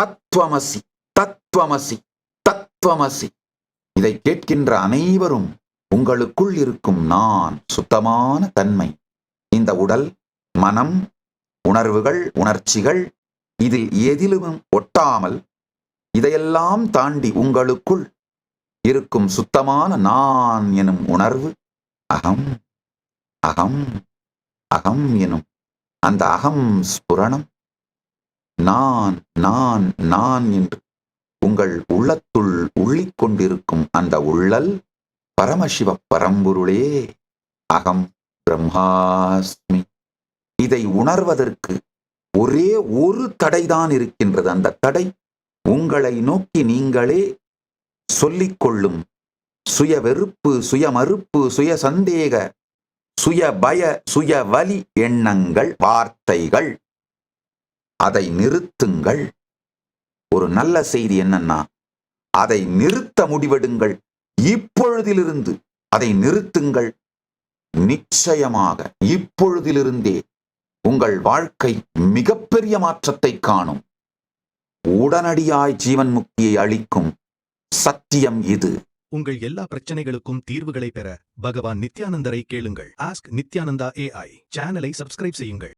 தத்துவமசி, தத்துவமசி, தத்துவமசி. இதை கேட்கின்ற அனைவரும் உங்களுக்குள் இருக்கும் நான் சுத்தமான தன்மை. இந்த உடல், மனம், உணர்வுகள், உணர்ச்சிகள் இதில் எதிலும் ஒட்டாமல் இதையெல்லாம் தாண்டி உங்களுக்குள் இருக்கும் சுத்தமான நான் எனும் உணர்வு அகம். அகம் அகம் எனும் அந்த அகம் ஸ்புரணம் நான் நான் நான் என்று உங்கள் உள்ளத்துள் உள்ளிக் கொண்டிருக்கும் அந்த உள்ளல் பரமசிவ பரம்பொருளே அகம் பிரம்மாஸ்மி. இதை உணர்வதற்கு ஒரே ஒரு தடைதான் இருக்கின்றது. அந்த தடை உங்களை நோக்கி நீங்களே சொல்லிக்கொள்ளும் சுய வெறுப்பு, சுய மறுப்பு, சுய சந்தேக, சுய பய, சுய வலி எண்ணங்கள், வார்த்தைகள். அதை நிறுத்துங்கள். ஒரு நல்ல செய்தி என்னன்னா, அதை நிறுத்த முடிவெடுங்கள். இப்பொழுதிலிருந்து அதை நிறுத்துங்கள். நிச்சயமாக இப்பொழுதிலிருந்தே உங்கள் வாழ்க்கை மிகப்பெரிய மாற்றத்தை காணும். உடனடியாய் ஜீவன் முக்தியை அளிக்கும் சத்தியம் இது. உங்கள் எல்லா பிரச்சனைகளுக்கும் தீர்வுகளை பெற பகவான் நித்யானந்தரை கேளுங்கள். ஆஸ்க் நித்யானந்தா AI சேனலை சப்ஸ்கிரைப் செய்யுங்கள்.